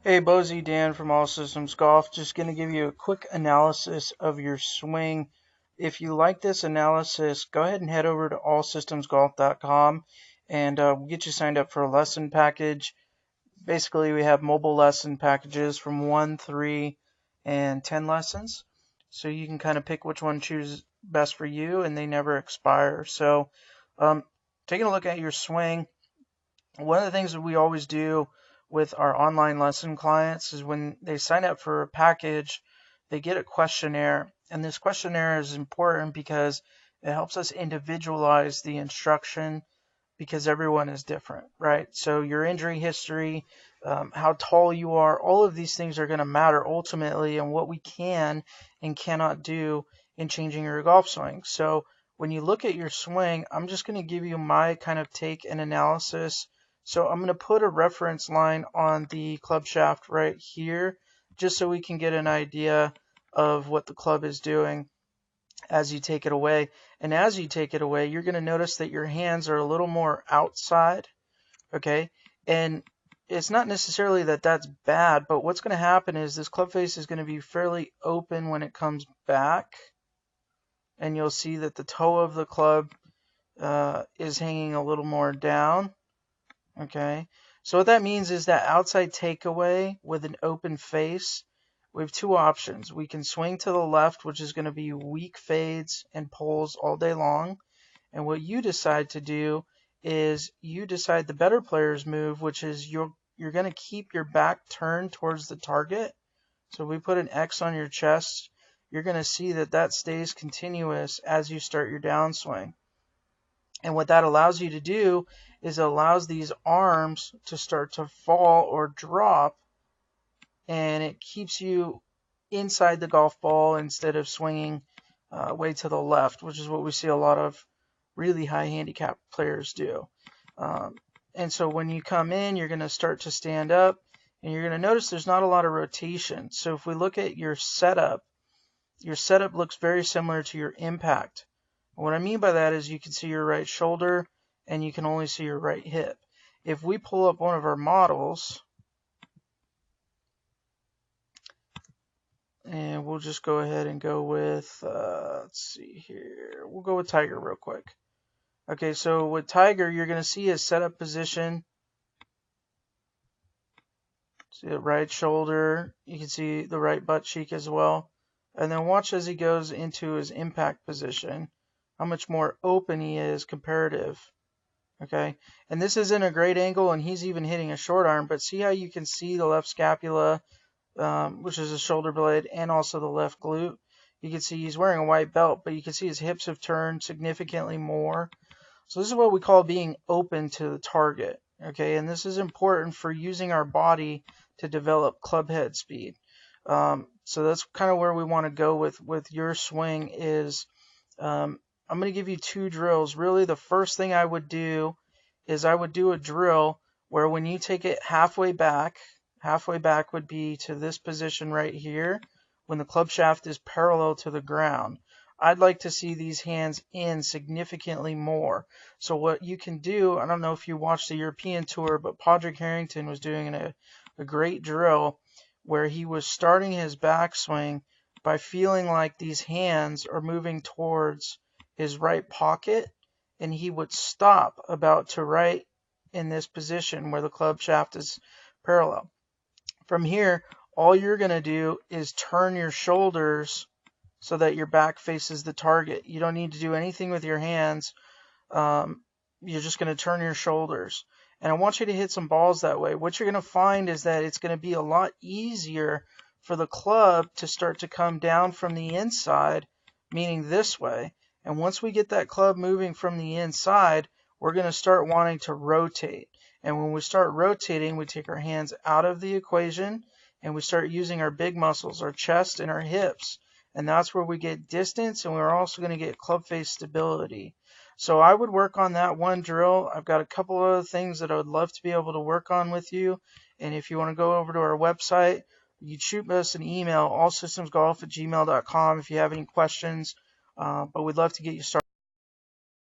Hey, Bozy, Dan from All Systems Golf. Just going to give you a quick analysis of your swing. If you like this analysis, go ahead and head over to allsystemsgolf.com and we'll get you signed up for a lesson package. Basically, we have mobile lesson packages from 1, 3, and 10 lessons. So you can kind of pick which one chooses best for you, and they never expire. So um, taking a look at your swing, one of the things that we always do with our online lesson clients is when they sign up for a package, they get a questionnaire. And this questionnaire is important because it helps us individualize the instruction because everyone is different, right? So your injury history, how tall you are, all of these things are going to matter ultimately in what we can and cannot do in changing your golf swing. So when you look at your swing, I'm just going to give you my kind of take and analysis. So I'm going to put a reference line on the club shaft right here, just so we can get an idea of what the club is doing as you take it away. And as you take it away, you're going to notice that your hands are a little more outside, okay? And it's not necessarily that that's bad, but what's going to happen is this club face is going to be fairly open when it comes back. And you'll see that the toe of the club is hanging a little more down, okay? So what that means is that outside takeaway with an open face, we have two options. We can swing to the left, which is going to be weak fades and pulls all day long. And what you decide to do is you decide the better player's move, which is you're going to keep your back turned towards the target. So if we put an X on your chest, you're going to see that that stays continuous as you start your downswing. And what that allows you to do is it allows these arms to start to fall or drop, and it keeps you inside the golf ball instead of swinging way to the left, which is what we see a lot of really high handicap players do. And so when you come in, you're going to start to stand up, and you're going to notice there's not a lot of rotation. So if we look at your setup looks very similar to your impact. What I mean by that is you can see your right shoulder and you can only see your right hip. If we pull up one of our models, and we'll just go ahead and go with, let's see here, we'll go with Tiger real quick. Okay, so with Tiger, you're going to see his setup position. See the right shoulder, you can see the right butt cheek as well. And then watch as he goes into his impact position, how much more open he is comparative. Okay, and this isn't a great angle, and he's even hitting a short arm, but see how you can see the left scapula, which is a shoulder blade, and also the left glute. You can see he's wearing a white belt, but you can see his hips have turned significantly more. So this is what we call being open to the target. Okay, and this is important for using our body to develop club head speed. So that's kind of where we want to go with your swing is I'm going to give you two drills. Really, the first thing I would do is I would do a drill where when you take it halfway back would be to this position right here when the club shaft is parallel to the ground. I'd like to see these hands in significantly more. So what you can do, I don't know if you watched the European tour, but Padraig Harrington was doing a great drill where he was starting his backswing by feeling like these hands are moving towards his right pocket, and he would stop about to right in this position where the club shaft is parallel. From here, all you're going to do is turn your shoulders so that your back faces the target. You don't need to do anything with your hands. You're just going to turn your shoulders. And I want you to hit some balls that way. What you're going to find is that it's going to be a lot easier for the club to start to come down from the inside, meaning this way. And once we get that club moving from the inside, we're going to start wanting to rotate. And when we start rotating, we take our hands out of the equation and we start using our big muscles, our chest and our hips. And that's where we get distance, and we're also going to get club face stability. So I would work on that one drill. I've got a couple other things that I would love to be able to work on with you. And if you want to go over to our website, you shoot us an email, allsystemsgolf@gmail.com if you have any questions. But we'd love to get you started.